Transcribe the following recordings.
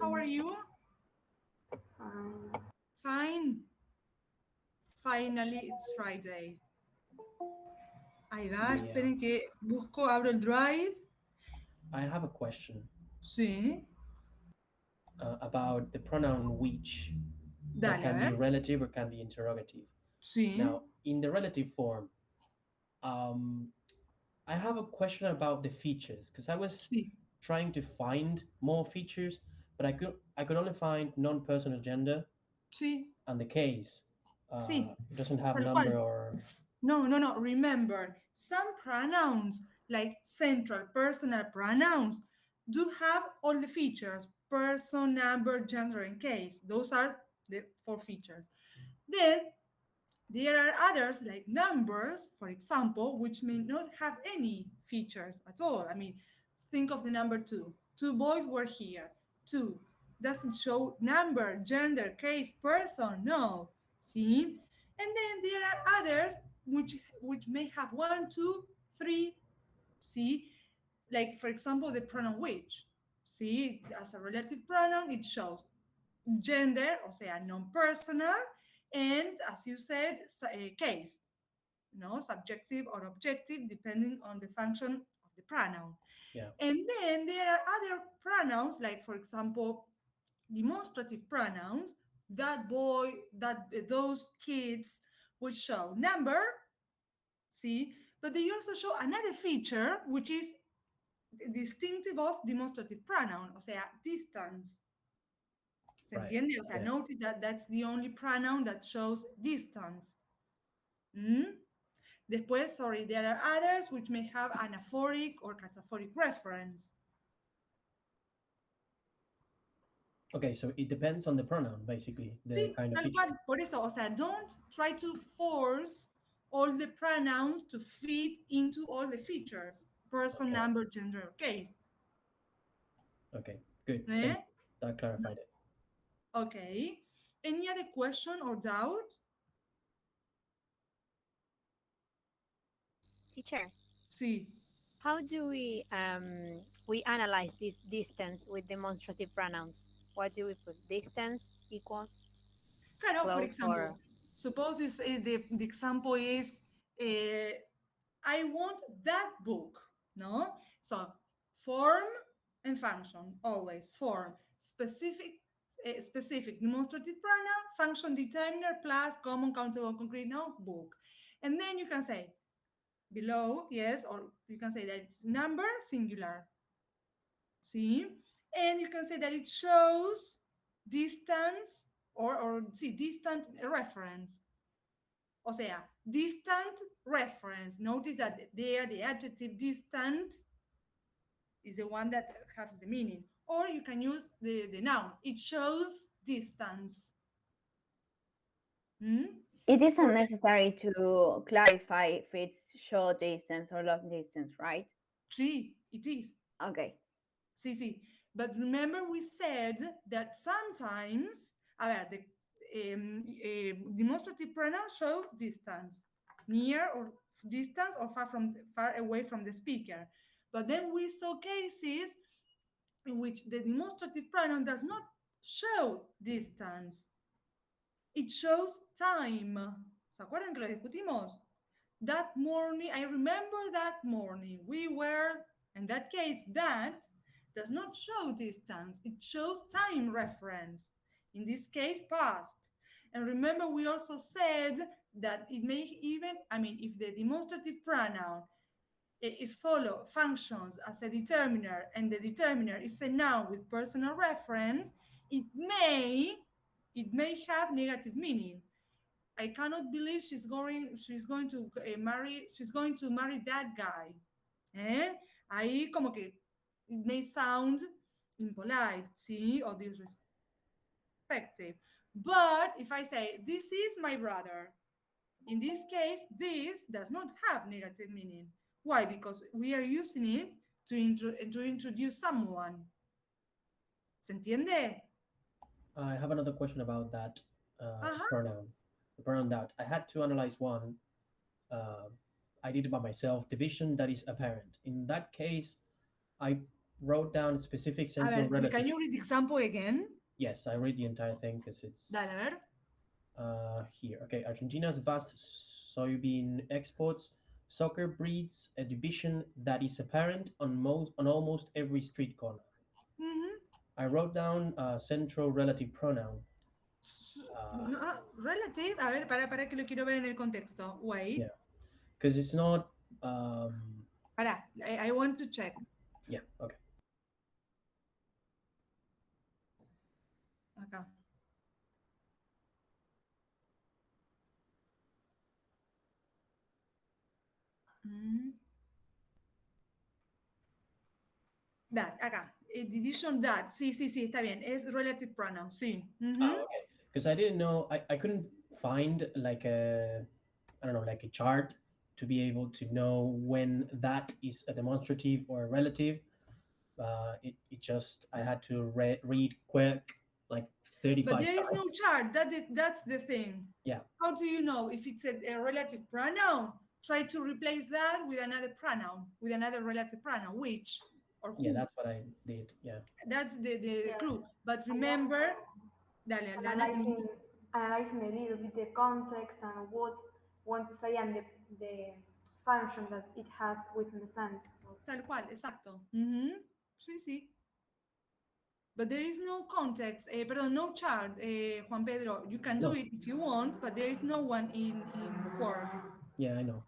how are you? Fine. Finally, it's Friday. Ahí va, Yeah, esperen que busco, abro el drive. I have a question Sí, about the pronoun which that dale, a can be ver. relative or can be interrogative. Sí, Now, in the relative form, um, I have a question about the features because I was sí, trying to find more features, but I could only find non-personal gender sí, and the case sí, doesn't have tal number cual. or No, no, no. Remember, some pronouns, like central personal pronouns, do have all the features person, number, gender, and case. Those are the four features. Then there are others like numbers, for example, which may not have any features at all. I mean, think of the number two. Two boys were here. Two doesn't show number, gender, case, person. No. See? And then there are others which may have one, two, three. See? Like for example, the pronoun which. See, as a relative pronoun, it shows gender, o sea, non-personal, and as you said, case, subjective or objective, depending on the function of the pronoun. yeah, And then there are other pronouns, like for example, demonstrative pronouns, that boy, that those kids, which show number, see, but they also show another feature, which is distinctive of demonstrative pronoun, o sea, distance. ¿Se right, entiende? O sea, yeah. notice that that's the only pronoun that shows distance. ¿Mm? Después, sorry, there are others which may have anaphoric or cataphoric reference. Okay, so it depends on the pronoun, basically, the Sí, kind of tal feature. cual. Por eso, o sea, don't try to force all the pronouns to fit into all the features. Person, Okay, number, gender, or case. okay, good. Thank Eh? you. That clarified it. Okay. Any other question or doubt? Teacher, Sí. how do we analyze this distance with demonstrative pronouns? What do we put? Distance equals Claro, for close example, or suppose you say the example is, uh, I want that book, no? So form and function, always form, specific demonstrative pronoun, function determiner plus common countable concrete, no, book. And then you can say below, yes, or you can say that it's number singular, see? And you can say that it shows distance or see, distant reference. O sea, distant reference. Notice that there the adjective distant is the one that has the meaning. Or you can use the noun. It shows distance. Hmm? It For isn't necessary to clarify if it's short distance or long distance, right? sí, it is. Okay. Sí, sí. But remember we said that sometimes, a ver, the demonstrative pronouns show distance, near or distance or far away from the speaker. But then we saw cases in which the demonstrative pronoun does not show distance. It shows time. ¿Se acuerdan que lo discutimos? That morning, I remember that morning, we were, in that case, that does not show distance, it shows time reference. In this case, past. And remember, we also said that it may even, I mean, if the demonstrative pronoun is follow functions as a determiner and the determiner is a noun with personal reference, it may have negative meaning. I cannot believe she's going to marry that guy. ¿Eh? Ahí como que it may sound impolite, ¿sí? Or disrespectful. But if I say, this is my brother, in this case, this does not have negative meaning. Why? Because we are using it to introduce someone. ¿Se entiende? I have another question about that Ajá. pronoun. The pronoun that I had to analyze one. Uh, I did it by myself. Division that is apparent. In that case, I wrote down specific A central ver, relative. can you read the example again? Yes, I read the entire thing because it's Dale, a ver. here. Okay, Argentina's vast soybean exports. Soccer breeds a division that is apparent on almost every street corner. Ujú. I wrote down central relative pronoun. Uh, Relative, a ver, para que lo quiero ver en el contexto. yeah, Wait, because it's not. Um, I want to check. yeah, okay. Acá. Mm. That, acá. Division that. Sí, sí, sí, está bien. Es relative pronoun, sí. Ujú. Oh, okay. Because I didn't know, I couldn't find like a, I don't know, like a chart to be able to know when that is a demonstrative or a relative. It just, I had to read quick, like But 35 there is no times. chart. That's the thing. Yeah, How do you know if it's a relative pronoun? Try to replace that with another pronoun, with another relative pronoun, which or yeah, who. that's what I did. Yeah. That's the Yes. clue. But And remember, also dale, Lana, analyzing a little bit the context and what want to say and the function that it has within the sentence also. tal cual, exacto. Ujú. Sí, sí. But there is no context, perdón, no chart, Juan Pedro. You can do No, it if you want, but there is no one in Word. yeah, I know.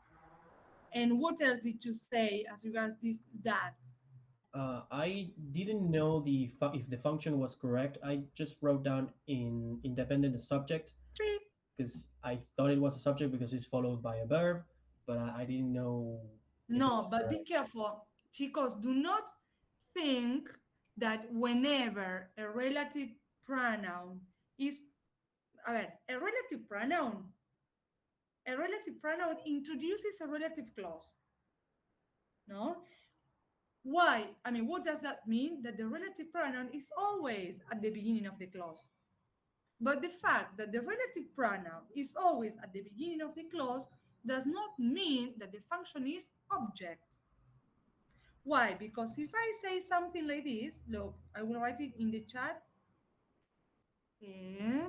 And what else did you say as regards this that? I didn't know if the function was correct. I just wrote down in independent subject Sí. because I thought it was a subject because it's followed by a verb, but I didn't know if it No, was but be correct. careful. Chicos, do not think that whenever a relative pronoun is, a relative pronoun introduces a relative clause, no? Why? I mean, what does that mean? That the relative pronoun is always at the beginning of the clause. But the fact that the relative pronoun is always at the beginning of the clause does not mean that the function is object. Why? Because if I say something like this, look, I will write it in the chat. Eh,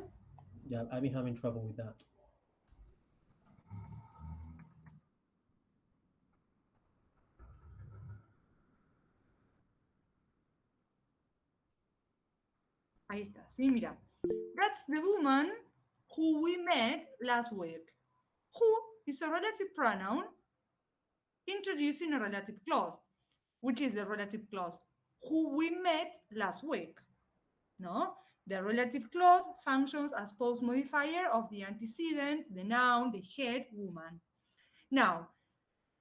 Yeah, I've been having trouble with that. Ahí está, sí, mira. That's the woman who we met last week. Who is a relative pronoun introducing a relative clause, which is the relative clause who we met last week. No? The relative clause functions as post modifier of the antecedent, the noun, the head, woman. Now,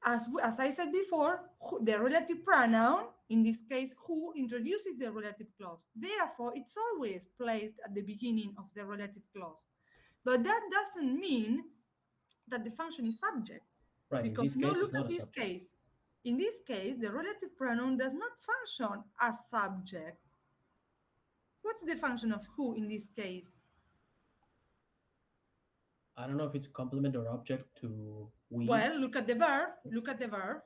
as I said before, the relative pronoun, in this case, who, introduces the relative clause. Therefore, it's always placed at the beginning of the relative clause. But that doesn't mean that the function is subject. Right, in Because this now case, it's look not at a this subject. case. In this case, the relative pronoun does not function as subject. What's the function of who in this case? I don't know if it's complement or object to we. Well, look at the verb. Look at the verb.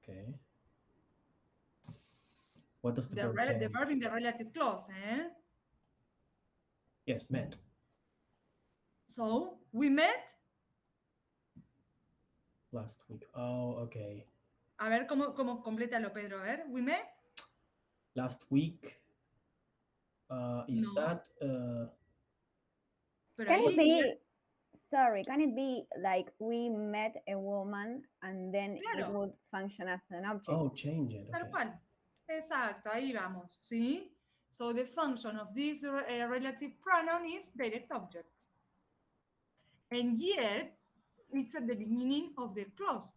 Okay. What does the verb tell? The verb in the relative clause. Eh? Yes, met. So we met. Last week. Oh, okay. A ver cómo complétalo, Pedro. A ver, we met. Last week. Is No, that pero Can it ahí, be, sorry, can it be like we met a woman and then it claro, would function as an object? oh, change it. tal Okay. cual. Exacto, ahí vamos, ¿sí? So the function of this relative pronoun is direct object. And yet, it's at the beginning of the clause.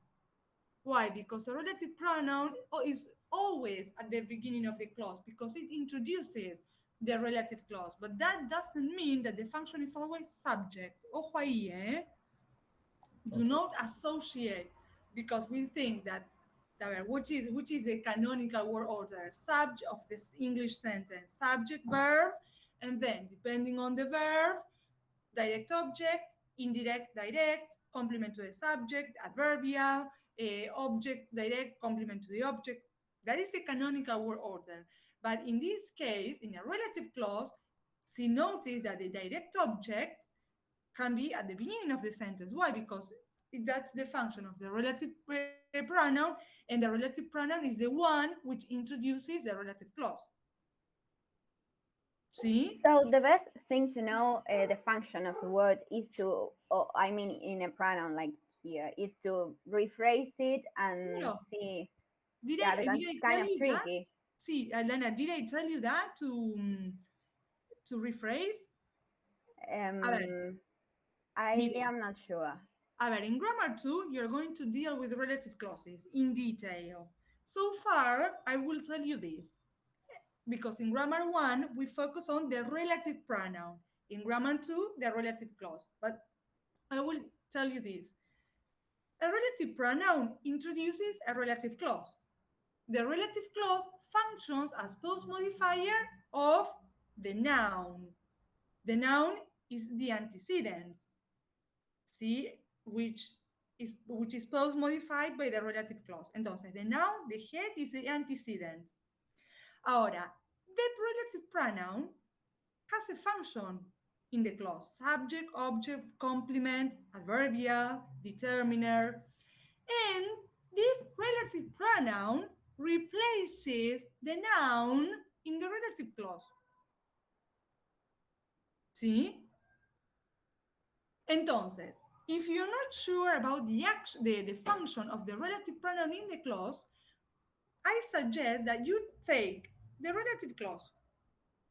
Why? Because a relative pronoun is always at the beginning of the clause because it introduces the relative clause. But that doesn't mean that the function is always subject. Ojo ahí, eh? Do Okay. not associate because we think that which is the canonical word order subject of this English sentence, subject, verb, and then depending on the verb, direct object, indirect, direct, complement to the subject, adverbial, object, direct, complement to the object. That is the canonical word order. But in this case, in a relative clause, see, notice that the direct object can be at the beginning of the sentence. Why? Because that's the function of the relative pronoun, and the relative pronoun is the one which introduces the relative clause. See? So the best thing to know the function of a word is to, I mean, in a pronoun like here, is to rephrase it and No. see. Did Yeah, I because did I it's kind tell of you that? tricky. See, Elena, did I tell you that to rephrase? A ver, Um, I mire, am not sure. a ver, in grammar 2, you're going to deal with relative clauses in detail. So far, I will tell you this, because in grammar 1, we focus on the relative pronoun. In grammar 2, the relative clause. But I will tell you this. A relative pronoun introduces a relative clause. The relative clause functions as post modifier of the noun. The noun is the antecedent, see, which is post modified by the relative clause. Entonces, the noun, the head is the antecedent. Ahora, the relative pronoun has a function in the clause: subject, object, complement, adverbial, determiner, and this relative pronoun replaces the noun in the relative clause. ¿Sí? Entonces, if you're not sure about the function of the relative pronoun in the clause, I suggest that you take the relative clause.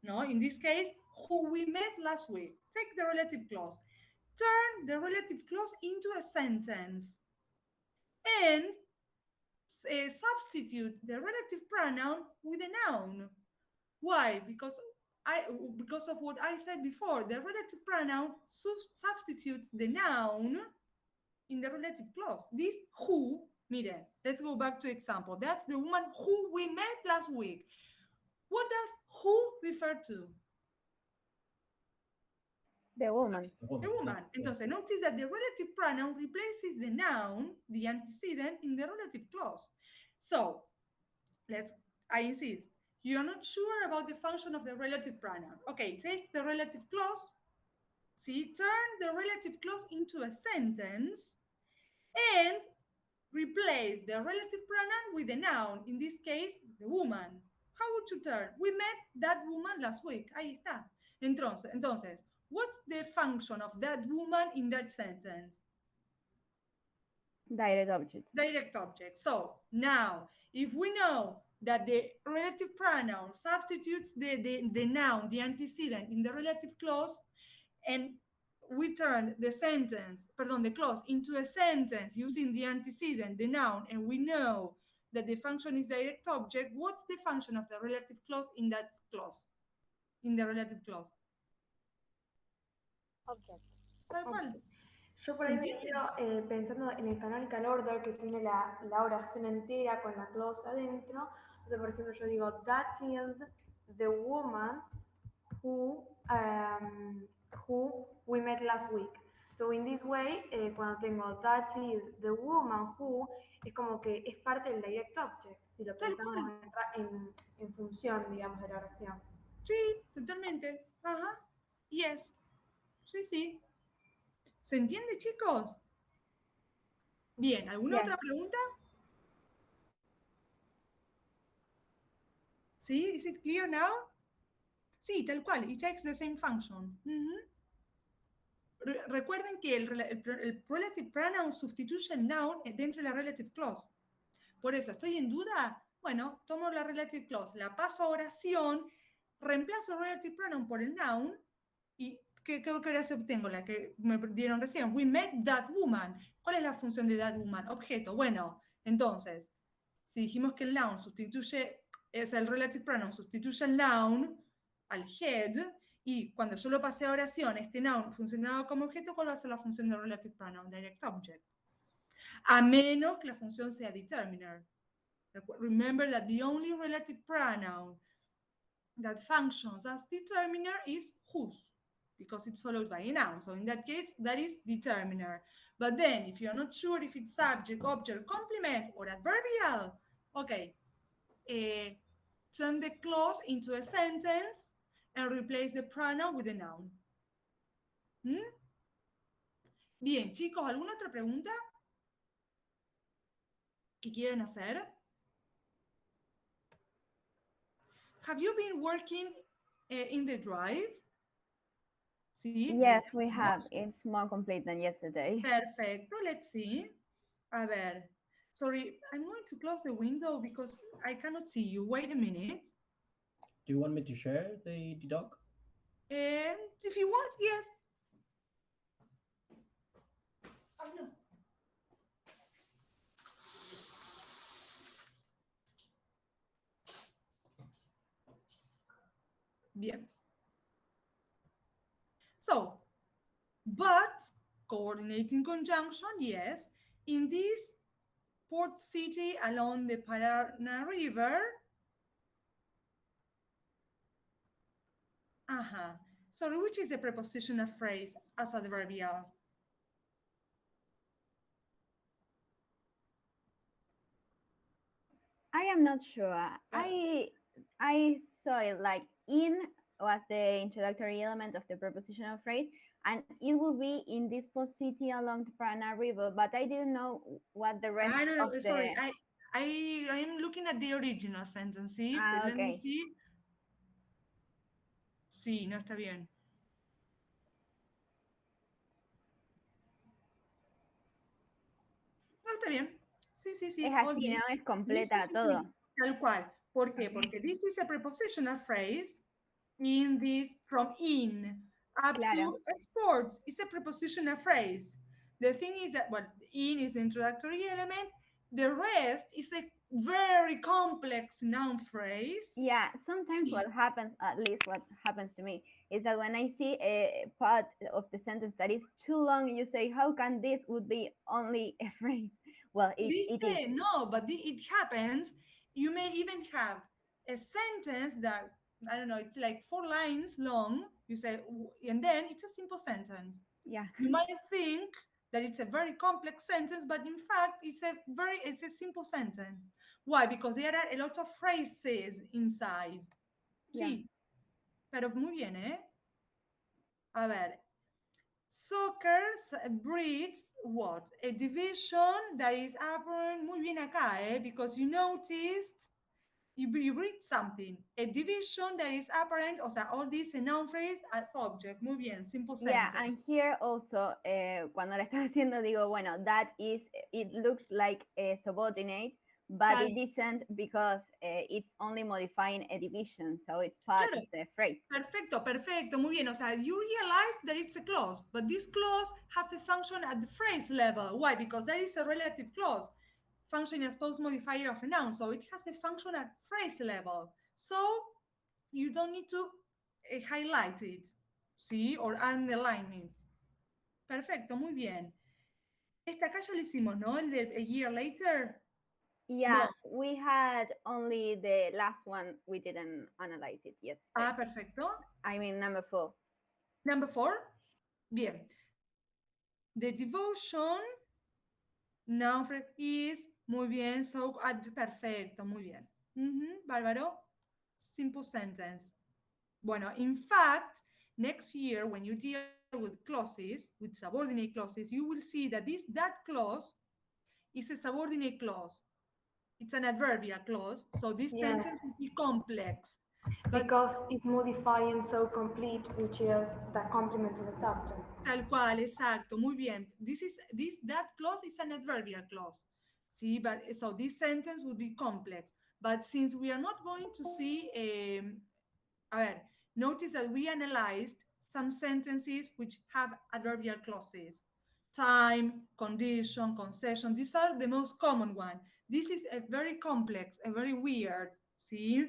No, in this case, who we met last week. Take the relative clause. Turn the relative clause into a sentence. And substitute the relative pronoun with a noun. Why? Because of what I said before, the relative pronoun substitutes the noun in the relative clause. This who, mire, let's go back to example. That's the woman who we met last week. What does who refer to? The woman. The The woman. woman. Entonces, notice that the relative pronoun replaces the noun, the antecedent, in the relative clause. So, I insist, you're not sure about the function of the relative pronoun. Okay, take the relative clause, see, turn the relative clause into a sentence, and replace the relative pronoun with a noun, in this case, the woman. How would you turn? We met that woman last week. Ahí está. Entonces, what's the function of that woman in that sentence? Direct object. Direct object. So now, if we know that the relative pronoun substitutes the noun, the antecedent in the relative clause, and we turn the clause into a sentence using the antecedent, the noun, and we know that the function is direct object, what's the function of the relative clause in that clause, in the relative clause? Object. Tal cual. Yo por ¿Se ahí me he entiende? ido pensando en el canonical order que tiene la oración entera con la clause adentro. O sea, por ejemplo, yo digo, that is the woman who, who we met last week. So in this way, cuando tengo that is the woman who, es como que es parte del direct object, si lo Tal pensamos cual. en función, digamos, de la oración. Sí, totalmente. Ajá. Yes. Sí, sí. ¿Se entiende, chicos? Bien, ¿alguna Yes. otra pregunta? ¿Sí? Is it clear now? Sí, tal cual. It takes the same function. Recuerden que el relative pronoun sustituye el noun dentro de la relative clause. Por eso, ¿estoy en duda? Bueno, tomo la relative clause, la paso a oración, reemplazo el relative pronoun por el noun y ¿qué oración obtengo? La que me dieron recién. We met that woman. ¿Cuál es la función de that woman? Objeto. Bueno, entonces, si dijimos que el noun el relative pronoun sustituye el noun, al head, y cuando yo lo pasé a oración, este noun funcionaba como objeto, ¿cuál va a ser la función del relative pronoun? Direct object. A menos que la función sea determiner. Remember that the only relative pronoun that functions as determiner is whose, because it's followed by a noun. So in that case, that is determiner. But then, if you're not sure if it's subject, object, complement, or adverbial, okay, uh, turn the clause into a sentence and replace the pronoun with a noun. ¿Mm? Bien, chicos, ¿alguna otra pregunta que quieren hacer? Have you been working in the drive? Sí, Yes, we have. veamos. It's more complete than yesterday. Perfecto, let's see. A ver, sorry, I'm going to close the window because I cannot see you. Wait a minute. Do you want me to share the doc? If you want, yes. Oh, no. Bien. So, but coordinating conjunction, yes. In this port city along the Paraná River, sorry, which is a prepositional phrase as adverbial? I am not sure. I saw it like in was the introductory element of the prepositional phrase, and it will be in this post city along the Paraná River, but I didn't know what the rest I don't of know, the. sorry, I am looking at the original sentence, see? Ah, Let me okay. see. Sí, no está bien. No, está bien. Sí, sí, Es sí. All así, ¿no? this. Es Sí, sí, completa sí, sí. todo. Tal cual. ¿Por qué? Okay. Porque this is a prepositional phrase in this from in up Claro. to exports. It's a prepositional phrase. The thing is that, well, in is the introductory element. The rest is a very complex noun phrase. Yeah, sometimes Sí. what happens, at least what happens to me, is that when I see a part of the sentence that is too long, you say, how can this would be only a phrase? Well, it is. Viste, no, but it happens. You may even have a sentence that, I don't know, it's like 4 lines long. You say, and then it's a simple sentence. Yeah, You might think that it's a very complex sentence, but in fact, it's a simple sentence. Why? Because there are a lot of phrases inside. yeah. Sí, pero muy bien, ¿eh? A ver, soccer breeds what? A division that is apparent. Muy bien acá, because you noticed you breed something. A division that is apparent, o sea, all this a noun phrase as object. Muy bien, simple Yeah, sentence. and here also, cuando la estaba haciendo, digo, bueno, that is, it looks like a subordinate, but Tal, it isn't because it's only modifying a division, so it's part claro, of the phrase. perfecto, perfecto, muy bien. O sea, you realize that it's a clause, but this clause has a function at the phrase level. Why? Because that is a relative clause, functioning as post modifier of a noun. So it has a function at phrase level. So you don't need to highlight it, ¿sí? Or underline it. Perfecto, muy bien. Esta acá ya lo hicimos, ¿no? El de a year later. Yeah, No. we had only the last one, we didn't analyze it yesterday. Perfecto. I mean, number 4. Number 4. Bien. The devotion noun phrase is, muy bien, so, perfecto, muy bien. Bárbaro. Simple sentence. Bueno, in fact, next year, when you deal with clauses, with subordinate clauses, you will see that that clause is a subordinate clause. It's an adverbial clause, so this Yes, sentence will be complex. But because it's modifying so complete, which is the complement to the subject. tal cual, exacto, muy bien. That clause is an adverbial clause. See, but so this sentence would be complex. But since we are not going to see, a ver, notice that we analyzed some sentences which have adverbial clauses. Time, condition, concession, these are the most common one. This is a very complex, a very weird, see?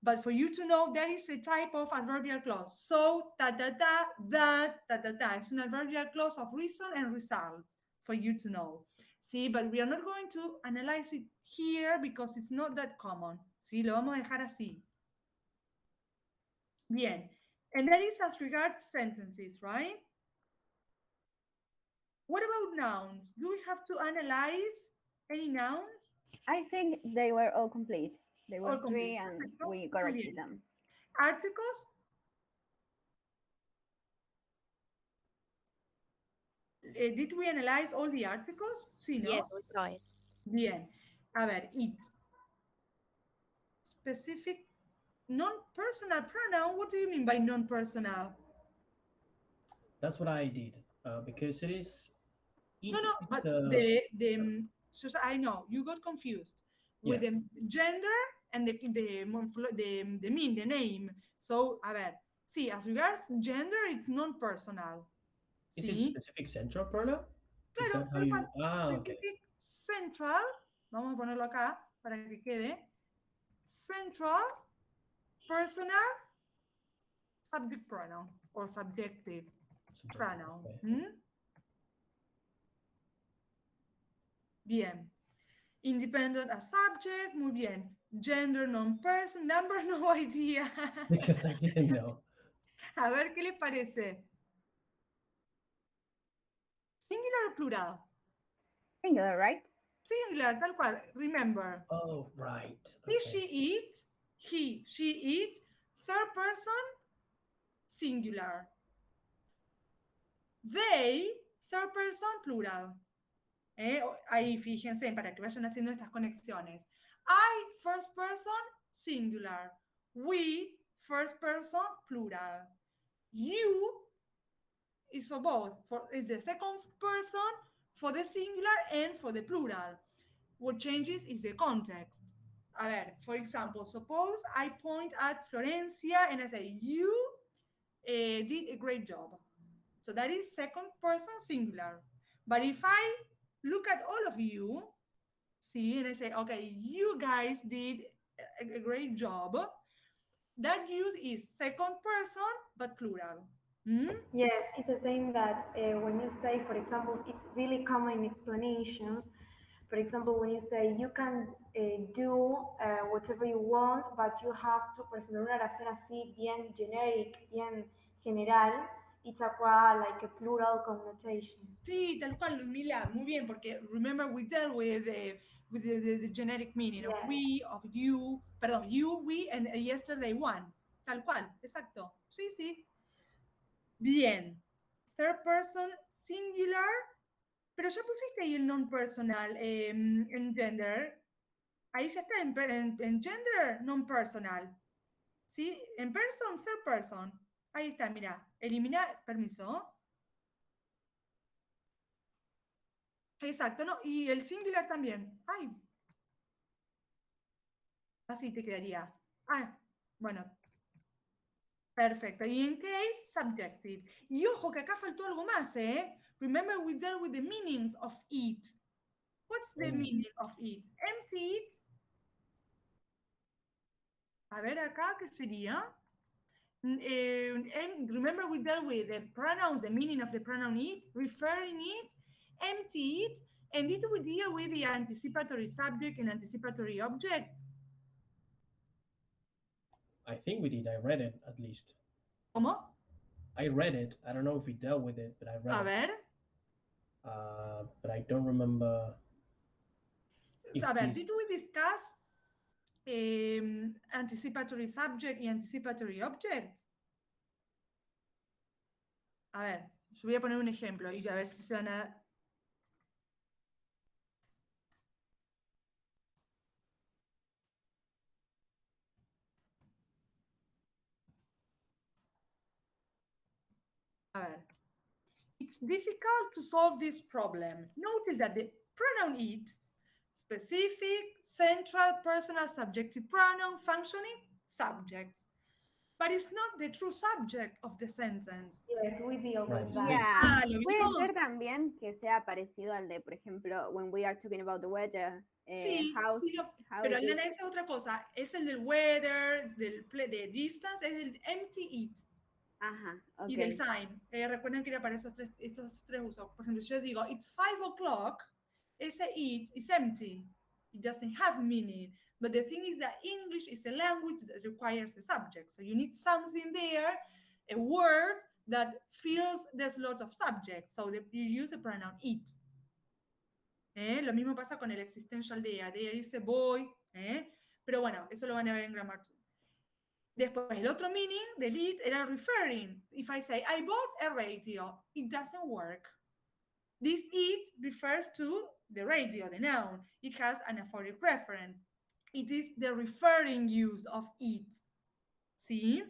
But for you to know, that is a type of adverbial clause. So, da, da, da, that, da, da, da. It's an adverbial clause of reason and result for you to know. See, but we are not going to analyze it here because it's not that common. Sí, lo vamos a dejar así. Bien. And that is as regards sentences, right? What about nouns? Do we have to analyze any nouns? I think they were all complete. They were All complete. three, and Perfecto. we Muy corrected bien. them. Articles. Did we analyze all the articles? Sí, Yes, ¿no? we saw it. Bien. A ver, it. Specific non-personal pronoun. What do you mean by non-personal? That's what I did because it is No, it. no, It's but so I know you got confused with yeah. the gender and the name. So, a ver, sí, as regards gender, it's non-personal. Is it Sí, specific central pronoun? Is claro, that how tal cual. you? Ah, okay. Specific central, vamos a ponerlo acá para que quede. Central, personal, subject pronoun or subjective Subjective. pronoun. Okay. Bien. Independent as subject, muy bien. Gender non-person, number no idea. Because I didn't know. A ver qué les parece. Singular o plural. Singular, right? Singular, tal cual. Remember. Oh, right. He, Okay. she, it. He, she, it. Third person, singular. They, third person, plural. Ahí fíjense para que vayan haciendo estas conexiones. I, first person, singular. We, first person, plural. You is for both. Is the second person for the singular and for the plural. What changes is the context. A ver, for example, suppose I point at Florencia and I say, you did a great job. So that is second person singular. But if I look at all of you, see, and I say, okay, you guys did a great job, that use is second person but plural. Hmm? Yes, it's the same that when you say, for example, it's really common in explanations. For example, when you say you can do whatever you want, but you have to, por ejemplo, una oración así bien generic, bien general, it's acquired like a plural connotation. Sí, tal cual, Ludmila, muy bien, porque remember we dealt with the genetic meaning of Yes. we, of you, perdón, you, we, and yesterday one. Tal cual, exacto. Sí, sí. Bien. Third person singular, pero ya pusiste ahí el non-personal en gender. Ahí ya está en gender non-personal. ¿Sí? En person, third person. Ahí está, mira. Eliminar, permiso. Exacto, ¿no? Y el singular también. Ay, así te quedaría. Ah, bueno, perfecto. Y en case, subjective. Y ojo que acá faltó algo más, ¿eh? Remember we dealt with the meanings of it. What's the Oh, meaning of it? Empty it. A ver acá, ¿qué sería? Remember we dealt with the pronouns, the meaning of the pronoun it, referring it, empty it, and did we deal with the anticipatory subject and anticipatory object? I think we did. I read it at least. ¿Cómo? I read it. I don't know if we dealt with it, but I read A it. ver, But I don't remember a if ver, this. did we discuss anticipatory subject y anticipatory object? A ver, yo voy a poner un ejemplo y a ver si se van a... A ver. It's difficult to solve this problem. Notice that the pronoun it, specific, central, personal, subjective pronoun, functioning, subject. But it's not the true subject of the sentence. Yes, we deal Right, with it's that. this. Ah, Yeah. lo Puede vimos. ser también que sea parecido al de, por ejemplo, when we are talking about the weather, Sí, sí, how pero it is. Aldana, esa es otra cosa. Es el del weather, de distance, es el empty it. Ajá, Y del ok. time. Recuerden que era para esos tres usos. Por ejemplo, si yo digo, it's 5 o'clock, ese it is empty. It doesn't have meaning. But the thing is that English is a language that requires a subject. So you need something there, a word that fills the slot of subject. So you use the pronoun it. Lo mismo pasa con el existential there. There is a boy. Pero bueno, eso lo van a ver en Grammar 2. Después, el otro meaning del it era referring. If I say, I bought a radio, it doesn't work. This it refers to the radio, the noun. It has an aphoric referent. It is the referring use of it. See?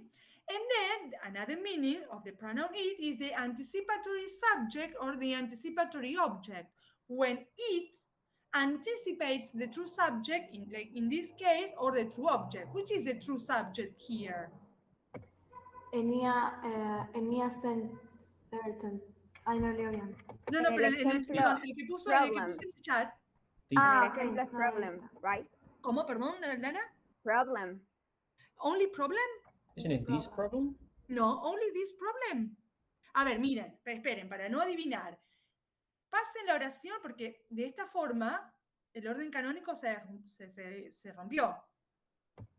And then another meaning of the pronoun it is the anticipatory subject or the anticipatory object. When it anticipates the true subject, like in this case, or the true object. Which is the true subject here? Enia certain. Ay, no leo bien. No, En no, el pero ejemplo, perdón, el que puso problem. en el chat. This. En el Ah, ok. ejemplo es No, ahí problem, está. right? ¿Cómo? Perdón, Dana? Problem. Only problem? Isn't it this problem? No, only this problem. A ver, miren, esperen, para no adivinar. Pasen la oración porque de esta forma el orden canónico se rompió.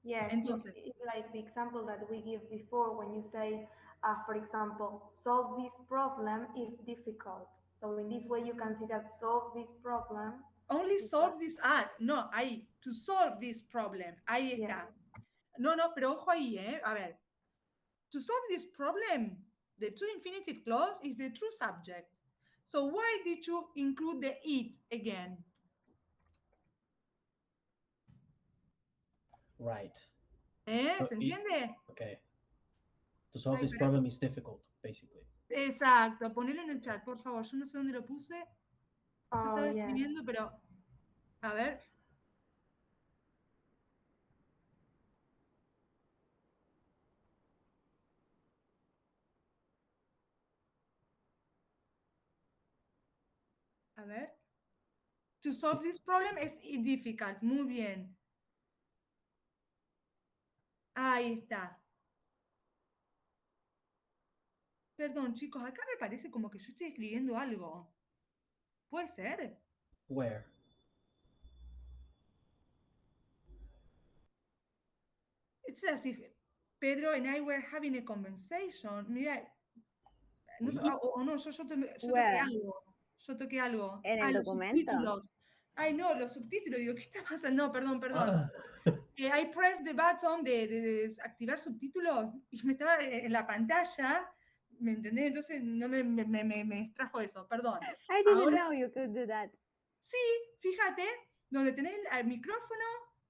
Yes, Entonces, it's like the example that we give before when you say, for example, solve this problem is difficult. So in this way you can see that solve this problem. only solve this, no, ahí, to solve this problem, ahí está. Yes. No, no, pero ojo ahí, a ver. To solve this problem, the to infinitive clause is the true subject. So why did you include the it again? Right. ¿Se entiende? Okay. To solve this problem is difficult, basically. Exacto, ponelo en el chat, por favor. Yo no sé dónde lo puse. Yo estaba Yes. escribiendo, pero a ver. A ver. To solve this problem is difficult. Muy bien. Ahí está. Perdón, chicos, acá me parece como que yo estoy escribiendo algo. ¿Puede ser? Where? It's as if Pedro and I were having a conversation. Mira, no, We? no, yo toqué Where? algo. Yo toqué algo. En el Los documento. subtítulos. Ay, no, los subtítulos. Digo, ¿qué está pasando? No, perdón, perdón. Ah, I pressed the button de activar subtítulos y me estaba en la pantalla, ¿me entendés? Entonces no me extrajo eso, perdón. I didn't Ahora know you could do that. sí, fíjate, donde tenés el micrófono,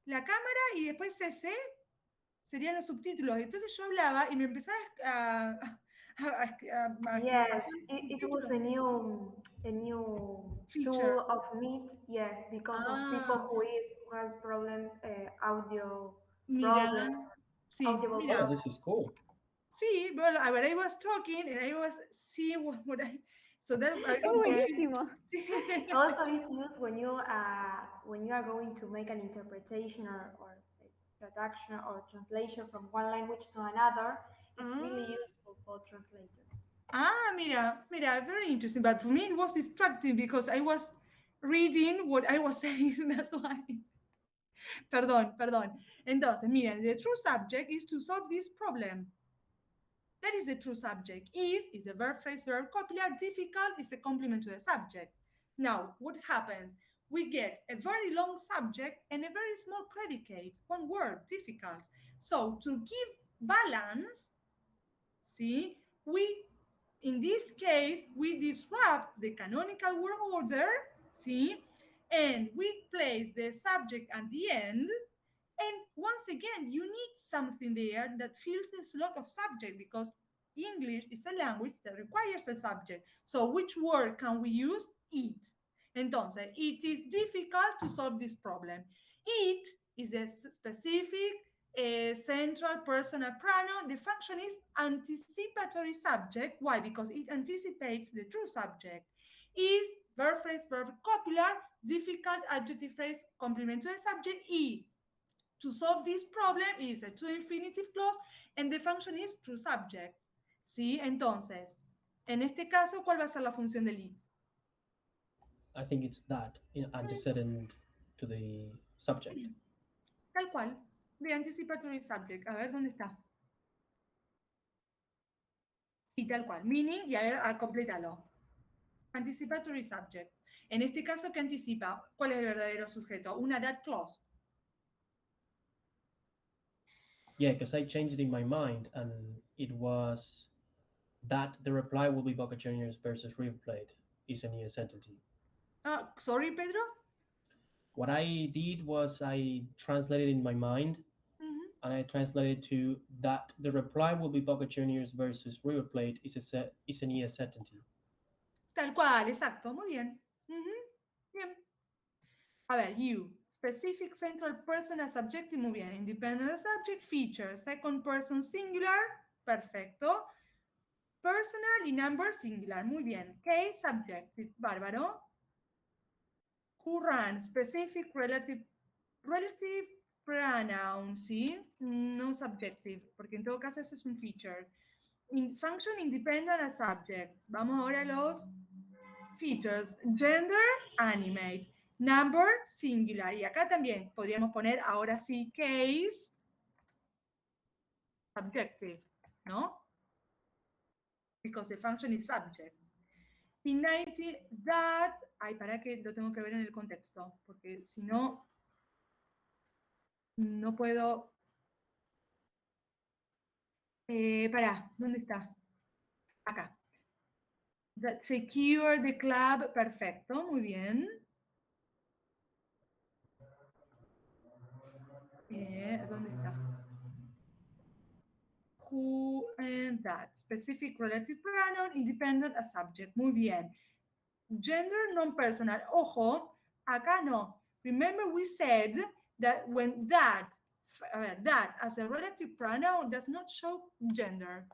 la cámara y después CC, serían los subtítulos. Entonces yo hablaba y me empezaba a Yes, pasar it was a new feature. tool of Meet. Yes, because of people Ah, who has problems, audio mira, problems, sí, audible mira. oh, problems. this is cool. Sí, well, I was talking and I was seeing what I, so that I Es got confused. buenísimo. Sí. Also, it's used when you are going to make an interpretation or a traduction or translation from one language to another. It's really Ah, useful for translators. mira, very interesting. But for me, it was distracting because I was reading what I was saying. That's why. Perdón, perdón. Entonces, miren, the true subject is to solve this problem. That is the true subject. Is a verb phrase verb copular. Difficult is a complement to the subject. Now, what happens? We get a very long subject and a very small predicate, one word, difficult. So to give balance, see, in this case, we disrupt the canonical word order, see, and we place the subject at the end. And once again, you need something there that fills a slot of subject because English is a language that requires a subject. So which word can we use? It. Entonces, it is difficult to solve this problem. It is a specific central personal pronoun. The function is anticipatory subject. Why? Because it anticipates the true subject. Is verb phrase verb copular, difficult adjective phrase complement to the subject. To solve this problem is a to infinitive clause and the function is true subject. ¿Sí? Entonces, en este caso, ¿cuál va a ser la función del it? I think it's that antecedent to the subject. Tal cual. The anticipatory subject. A ver, ¿dónde está? Sí, tal cual. Meaning, y a ver, complétalo. Anticipatory subject. En este caso, ¿qué anticipa? ¿Cuál es el verdadero sujeto? Una that clause. Yeah, because I changed it in my mind, and it was that the reply will be Boca Juniors versus River Plate is an ES entity. Sorry, Pedro? What I did was I translated in my mind, Ujú. and I translated to that the reply will be Boca Juniors versus River Plate is an ES entity. Tal cual, exacto, muy bien. Ujú. Bien. A ver, you. Specific central person as subjective, muy bien. Independent subject, feature. Second person singular, perfecto. Personal y number singular, muy bien. Case, subjective, bárbaro. Who ran, specific relative pronoun, ¿sí? No subjective, porque en todo caso eso es un feature. Function independent as subject. Vamos ahora a los features. Gender, animate. Number, singular. Y acá también podríamos poner ahora sí case, subjective, ¿no? Because the function is subject. In 90, that, ay, para que lo tengo que ver en el contexto, porque si no, no puedo. Pará, ¿dónde está? Acá. That secure the club, perfecto, muy bien. ¿Dónde está? Who and that. Specific relative pronoun, independent as subject. Muy bien. Gender non-personal. Ojo, acá no. Remember we said that when that as a relative pronoun does not show gender.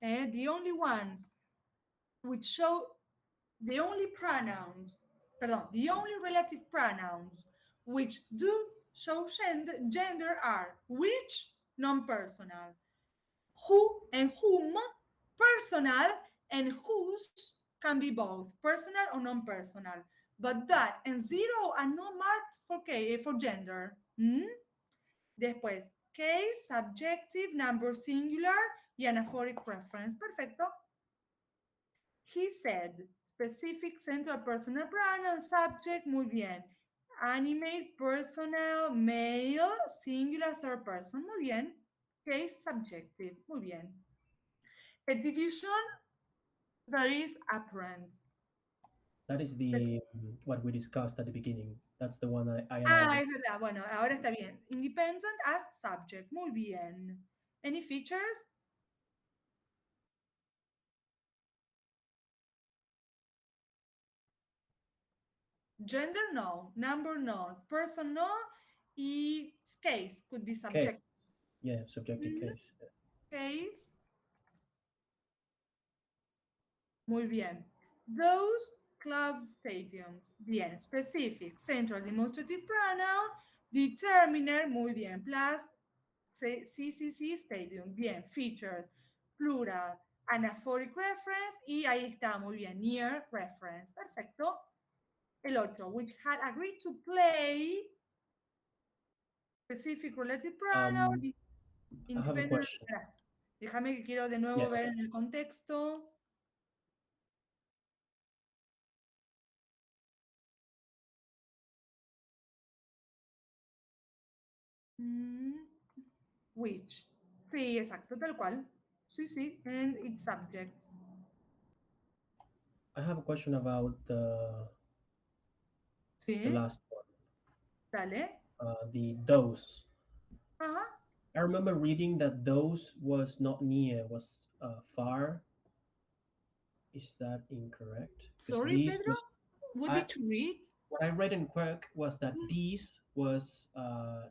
The only ones which show the only pronouns, the only relative pronouns which do show gender are which, non-personal, who and whom, personal, and whose can be both personal or non-personal. But that and zero are not marked for gender. Después, case, subjective, number singular y anaphoric reference. Perfecto. He said, specific central personal pronoun, subject, muy bien. Animate, personal, male, singular, third person, muy bien. Case, subjective, muy bien. A division that is apparent. That is Yes. the what we discussed at the beginning. That's the one I Ah, analyzed. es verdad. Bueno, ahora está bien. Independent as subject. Muy bien. Any features? Gender, no. Number, no. Person, no. Y case could be Case, subject. yeah, subjective Mhm. case. Yeah. Case. Muy bien. Those club stadiums. Bien. Specific. Central demonstrative pronoun. Determiner. Muy bien. Plus CCC stadium. Bien. Features. Plural. Anaphoric reference. Y ahí está. Muy bien. Near reference. Perfecto. El otro. Which had agreed to play. Specific relative pronoun. Um, I have a Independent. question. Déjame que quiero de Yeah, nuevo ver okay. en el contexto. Mm, which. Sí, exacto, tal cual. Sí, sí, and its subject. I have a question about the Sí, last one, dale. the those. Ajá. I remember reading that those was not near, was far. Is that incorrect? Because Sorry, these Pedro. was What I did you read? what I read in Quirk was that these was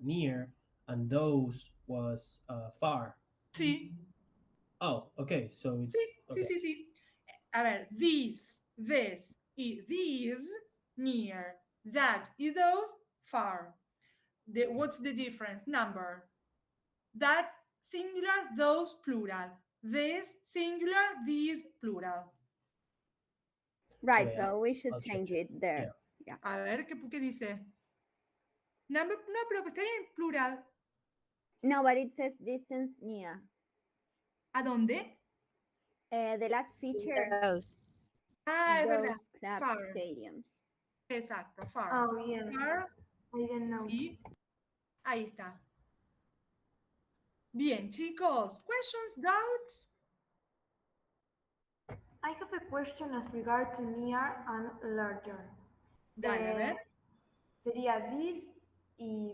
near and those was far. Sí, Oh, okay. So sí, it's sí, okay. sí, sí. A ver, these, this, y these, near, that, y those, far. Okay. What's the difference? Number. That, singular, those, plural. This, singular, these, plural. Right, Okay. so we should I'll change change it. it there. Yeah. Yeah. A ver, ¿qué dice? Number, no, pero está bien, plural. No, but it says distance near. ¿A dónde? The last feature, Those. Ah, es verdad. those club Far. stadiums. Exacto, far. Oh, yes. Far, I didn't know. sí. Ahí está. Bien, chicos, questions, doubts? I have a question as regard to near and larger. Dale, a Eh, ver. sería this y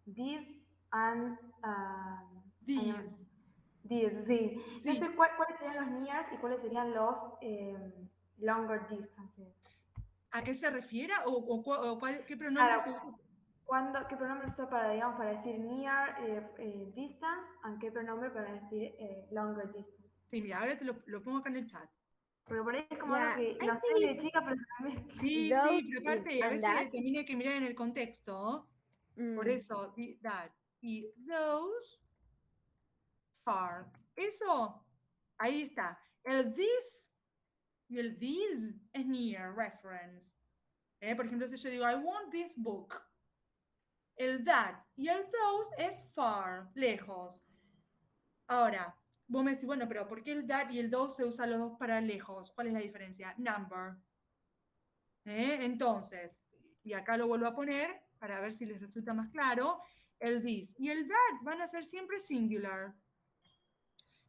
this and ay, no sé, These. this, sí. No sé Sí. cuáles serían los nears y cuáles serían los longer distances. ¿A qué se refiere o qué pronombre Claro, se usa? ¿qué pronombre se usa para, digamos, para decir near distance and qué pronombre para decir longer distance? Sí, mira, ahora te lo pongo acá en el chat. Porque por ahí es como algo Yeah, que I lo sé think de it's chica, pero se me mezcla. Sí, sí, those pero aparte, a and veces that. también hay que mirar en el contexto. Por Mm, eso, that. Y those, far. Eso, ahí está. El this y el these es near reference. Por ejemplo, si yo digo, I want this book. El that y el those es far, lejos. Ahora, vos me decís, bueno, pero ¿por qué el that y el those se usan los dos para lejos? ¿Cuál es la diferencia? Number. Entonces, y acá lo vuelvo a poner para ver si les resulta más claro, el this y el that van a ser siempre singular,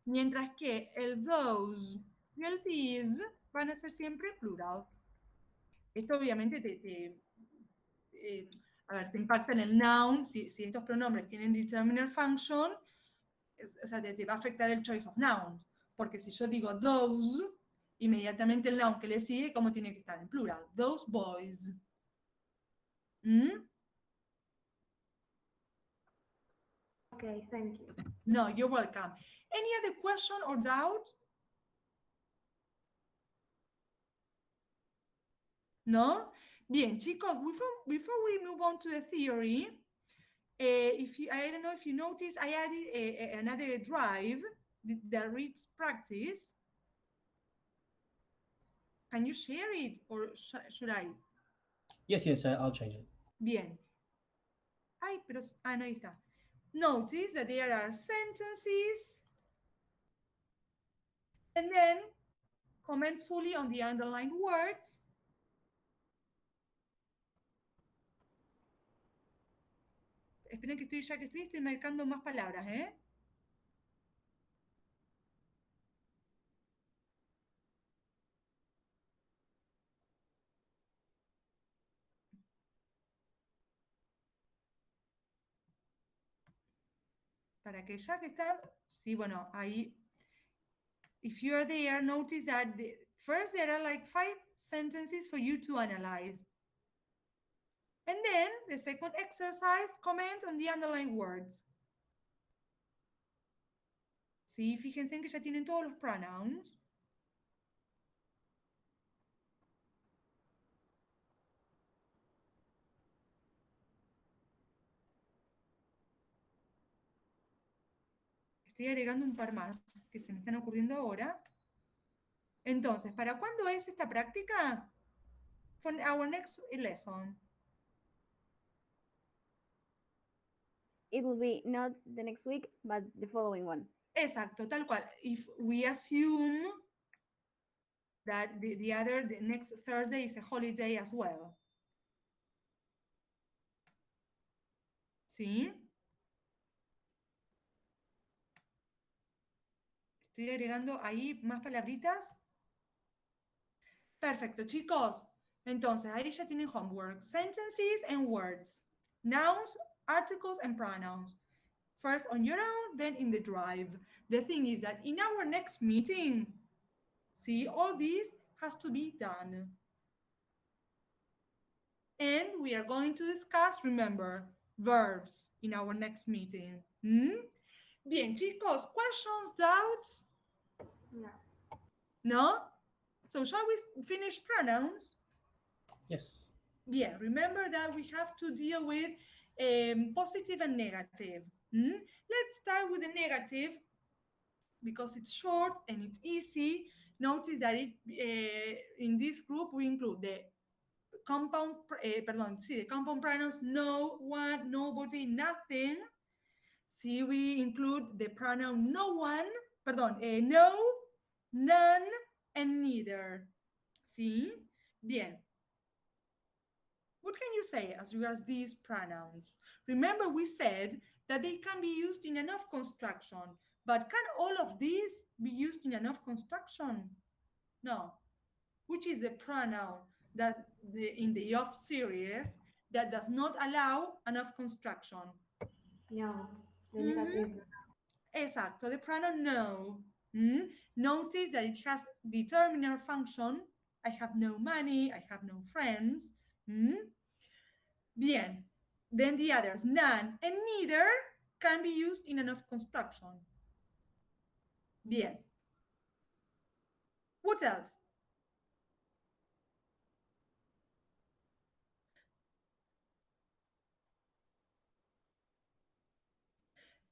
mientras que el those y el these van a ser siempre plural. Esto obviamente eh, a ver, te impacta en el noun, si estos pronombres tienen determiner function, o sea, te va a afectar el choice of noun, porque si yo digo those, inmediatamente el noun que le sigue, ¿cómo tiene que estar en plural? Those boys. ¿Mm? Okay, thank you. No, you're welcome. Any other question or doubt? No? Bien, chicos, before we move on to the theory, if you, I don't know if you notice, I added another drive that reads practice. Can you share it or should I? Yes, yes, I'll change it. Bien. Ay, pero, no, ahí está. Notice that there are sentences and then comment fully on the underlined words. Esperen que estoy marcando más palabras, ¿eh? Para que ya que está, sí, bueno, ahí, if you are there, notice that first there are like 5 sentences for you to analyze. And then the second exercise, comment on the underlined words. Sí, fíjense en que ya tienen todos los pronouns. Estoy agregando un par más que se me están ocurriendo ahora. Entonces, ¿para cuándo es esta práctica? For our next lesson. it will be not the next week, but the following one. Exacto, tal cual. If we assume that the next Thursday is a holiday as well. ¿Sí? Estoy agregando ahí más palabritas. Perfecto, chicos. Entonces, ahí ya tienen homework. Sentences and words. Nouns, articles, and pronouns. First on your own, then in the drive. The thing is that in our next meeting, see, all this has to be done. And we are going to discuss, remember, verbs in our next meeting. Bien, chicos, questions, doubts? No. No? So shall we finish pronouns? Yes. Bien, remember that we have to deal with positive and negative. Let's start with the negative because it's short and it's easy. Notice that in this group we include the the compound pronouns no, one, nobody, nothing. See, we include the pronoun no one, no, none, and neither. See? Bien. What can you say as regards these pronouns? Remember, we said that they can be used in an of construction. But can all of these be used in an of construction? No. Which is a pronoun that in the of series that does not allow an of construction? No, the Mhm. negative. Exacto, the pronoun no. Notice that it has determiner function. I have no money, I have no friends. Bien. Then the others, none and neither, can be used in an of construction. Bien. What else?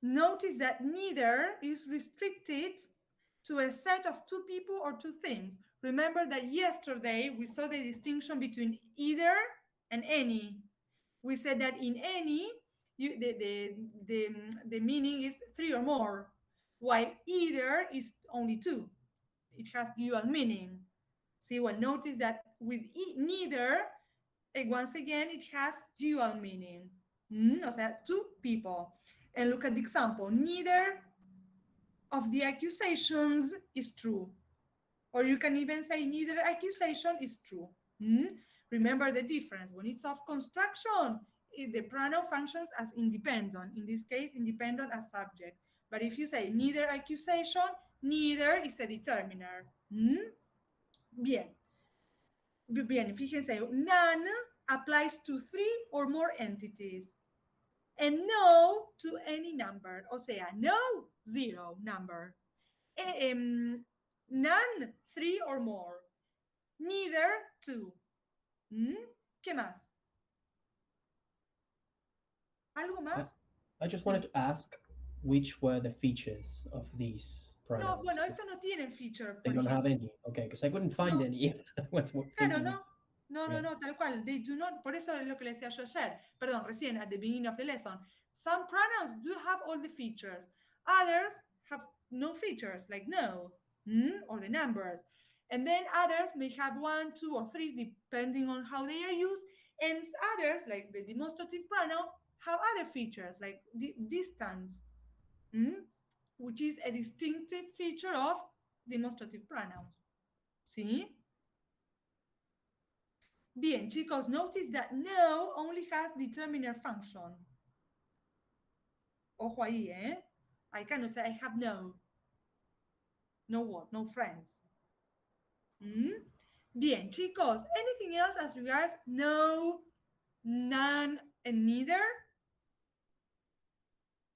Notice that neither is restricted to a set of two people or two things. Remember that yesterday we saw the distinction between either and any. We said that in any, the meaning is three or more, while either is only two. It has dual meaning. See, well, notice that with neither, once again, it has dual meaning. O sea, two people. And look at the example. Neither of the accusations is true. Or you can even say neither accusation is true. Remember the difference. When it's of construction, the pronoun functions as independent. In this case, independent as subject. But if you say neither accusation, neither is a determiner. Bien. Bien, fíjense, none applies to three or more entities. And no to any number. O sea, no, zero number. None, three or more. Neither, two. ¿Qué más? ¿Algo I, más? I just wanted Sí. to ask which were the features of these No, pronouns. bueno, esto no tienen feature, They por don't have ejemplo. any. Okay, because I couldn't find No, any. I was claro, thinking, no. No, no, yeah. no, tal cual. They do not. Por eso es lo que le decía yo ayer. Perdón, recién, at the beginning of the lesson. Some pronouns do have all the features. Others have no features, like no, or the numbers. And then others may have one, two, or three, depending on how they are used. And others, like the demonstrative pronoun, have other features, like distance, which is a distinctive feature of demonstrative pronouns. ¿Sí? Bien, chicos, notice that no only has determiner function. Ojo ahí, ¿eh? I cannot say I have no. No what? No friends. Bien, chicos, anything else as regards no, none, and neither?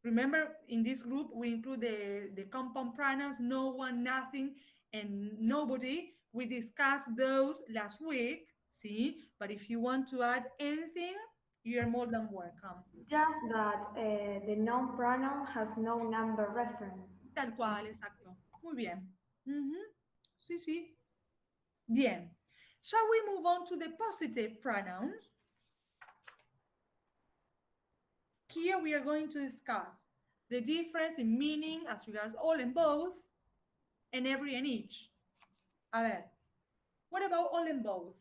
Remember, in this group, we include the compound pronouns no one, nothing, and nobody. We discussed those last week, see? But if you want to add anything, you're more than welcome. Just that the noun pronoun has no number reference. Tal cual, exacto. Muy bien. Sí, sí. Bien. Shall we move on to the positive pronouns? Here we are going to discuss the difference in meaning as regards all and both, and every and each. A ver, what about all and both?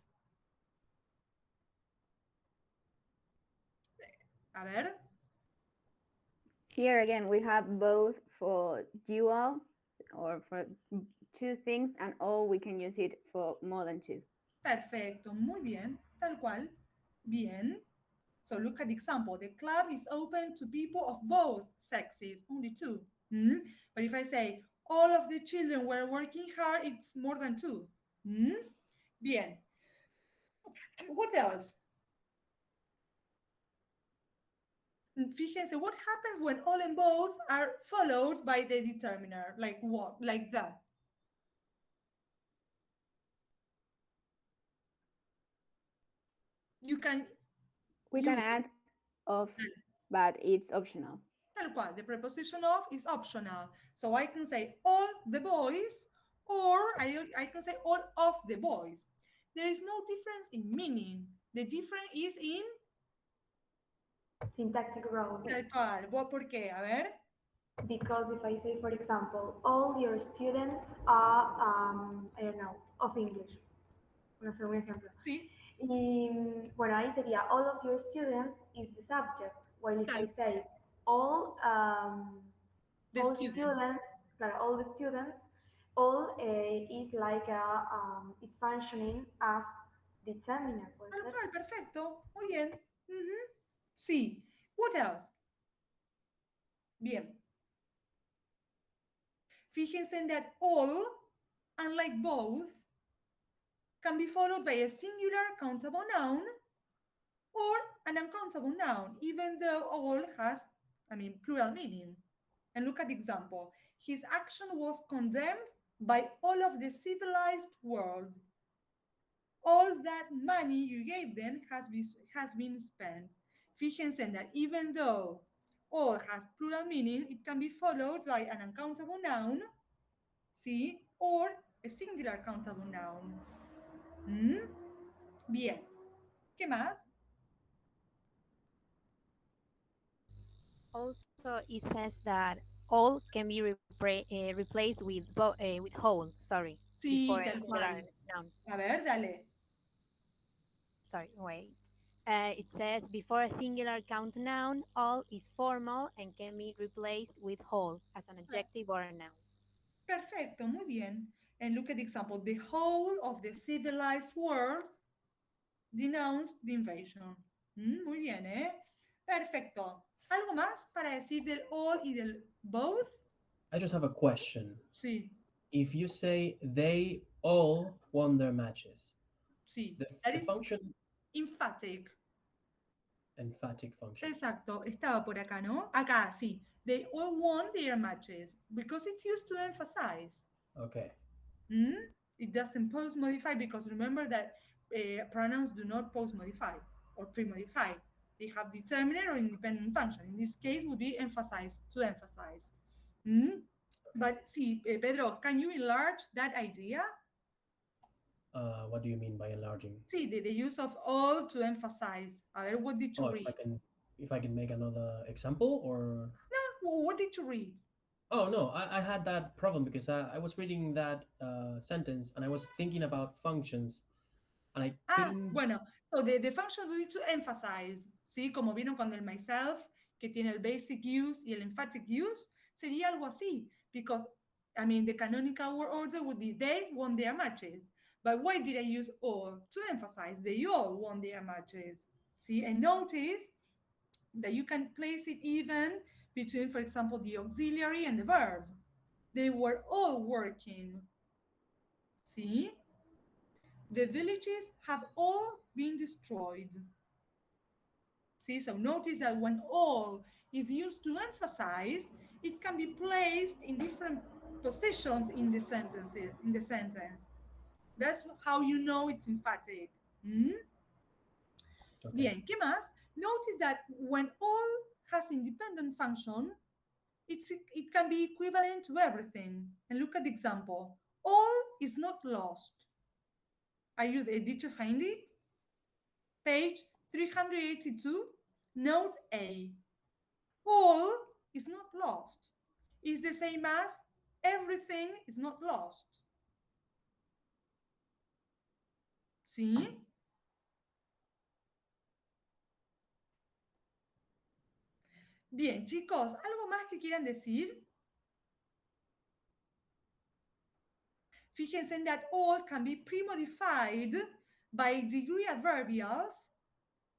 A ver, Here again, we have both for dual or for two things, and all we can use it for more than two. perfecto, muy bien, tal cual. Bien. So look at the example. The club is open to people of both sexes, only two. But if I say all of the children were working hard, it's more than two. Bien. What else? Fíjense, what happens when all and both are followed by the determiner? Like what? Like that. You can We can use add of, but it's optional. tal cual. The preposition of is optional. So I can say all the boys, or I can say all of the boys. There is no difference in meaning. The difference is in Syntactic role. tal cual. ¿Por qué? A ver. Because if I say, for example, all your students are, I don't know, of English. Voy a hacer un ejemplo. Sí, Y bueno, ahí sería all of your students is the subject. While if I tal, say all The all students. students, claro, all the students, all is like is functioning as determiner, puede Tal ser. cual, perfecto. Muy bien. Ujú. Sí. What else? Bien. Fíjense en that all, unlike both, can be followed by a singular countable noun or an uncountable noun, even though all has, plural meaning. And look at the example. His action was condemned by all of the civilized world. All that money you gave them has been spent. Fíjense en that even though all has plural meaning, it can be followed by an uncountable noun, ¿sí? Or a singular countable noun. ¿Mm? Bien. ¿Qué más? Also, it says that all can be replaced with whole. Sorry, before Sí, a tal singular cual. noun. A ver, dale. Sorry, wait. It says before a singular count noun, all is formal and can be replaced with whole as an adjective or a noun. Perfecto, muy bien. And look at the example. The whole of the civilized world denounced the invasion. Muy bien, ¿eh? Perfecto. ¿Algo más para decir del all y del both? I just have a question. Sí, If you say they all won their matches, sí. the, That the is function emphatic. emphatic function. Exacto, estaba por acá, ¿no? Acá, sí. They all won their matches because it's used to emphasize. Okay. Mm? It doesn't post modify because remember that pronouns do not post modify or pre-modify. They have determiner or independent function. In this case, would be emphasize, to emphasize. Mm? But see, Pedro, can you enlarge that idea? What do you mean by enlarging? See, the use of all to emphasize. A ver, what did you Oh, read? if I can make another example or No, what did you read? oh no, I had that problem because I was reading that sentence and I was thinking about functions and I Ah, couldn't. bueno, so the function would be to emphasize, ¿sí? Como vieron con el myself, que tiene el basic use y el emphatic use, sería algo así, because, the canonical order would be they won their matches. But why did I use all? To emphasize, they all won their matches, see? And notice that you can place it even between, for example, the auxiliary and the verb. They were all working, see? The villages have all been destroyed. See, so notice that when all is used to emphasize, it can be placed in different positions in the sentence. That's how you know it's emphatic. Mm? Okay. Bien, ¿qué más? Notice that when all has independent function, it can be equivalent to everything. And look at the example. All is not lost. Did you find it? Page 382, note A. All is not lost. It's the same as everything is not lost. ¿Sí? Bien, chicos, ¿algo más que quieran decir? Fíjense that all can be pre-modified by degree adverbials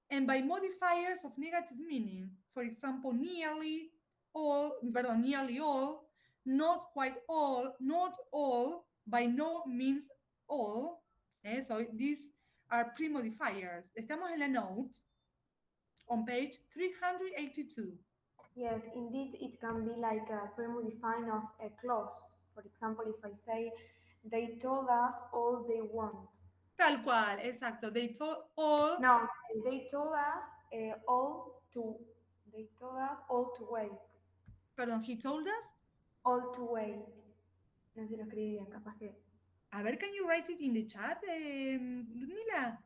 and by modifiers of negative meaning. For example, nearly all, not quite all, not all, by no means all. So these are pre-modifiers. Estamos en la note on page 382. Yes, indeed, it can be like a pre-modifying of a clause. For example, if I say, they told us all they want. Tal cual, exacto. They told all, No, they told us all to, they told us all to wait. perdón, he told us. All to wait. No sé si lo escribí bien, capaz que. A ver, can you write it in the chat, Ludmila?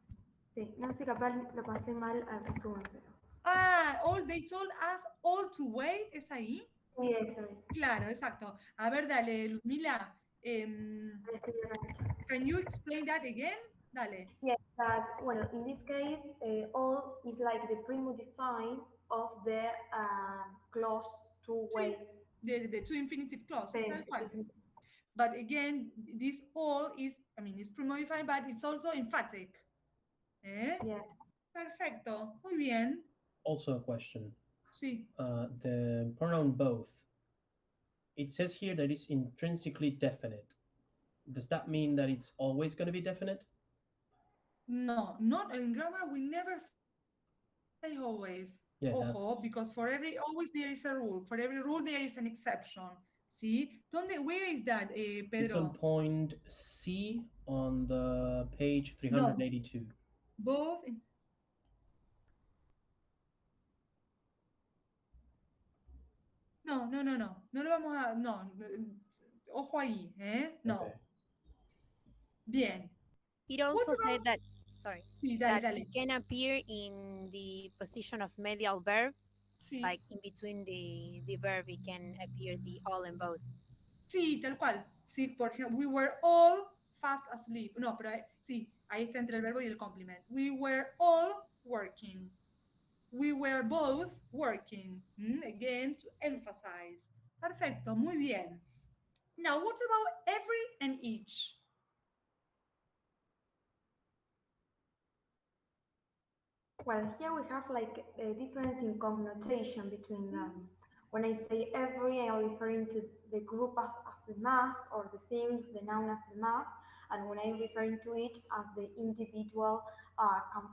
Sí, no sé, capaz lo pasé mal al resumen, pero. Ah, all they told us all to wait, ¿es ahí? Sí, eso es. Claro, exacto. A ver, dale, Ludmila. Lo escribí acá en el chat. Can you explain that again? Dale. Yes, that, well, in this case, all is like the pre-modifying of the clause to Sí, wait. the to infinitive clause, tal The, cual. But again, this all is, I mean, it's premodified, but it's also emphatic. ¿Eh? yes. Perfecto, muy bien. Also a question. Sí. The pronoun both. It says here that it's intrinsically definite. Does that mean that it's always going to be definite? No, not in grammar, we never say always. Ojo, because Yeah, for that's always there is a rule. For every rule, there is an exception. See? Where is that, Pedro? it's on point C on the page No, 382. both. No, no, no, no. No lo vamos a. No. Ojo ahí, ¿eh? Okay. No. Bien. It What also said about. that, sorry, Sí, dale, that it dale. can appear in the position of medial verb, Sí. like in between the verb, it can appear the all and both. Sí, tal cual. Sí, por ejemplo, we were all fast asleep. No, pero sí, ahí está entre el verbo y el complement. We were all working. We were both working. Again, to emphasize. Perfecto, muy bien. Now, what about every and each? Well, here we have like a difference in connotation between them. When I say every, I am referring to the group as the mass, or the things, the noun as the mass, and when I'm referring to each as the individual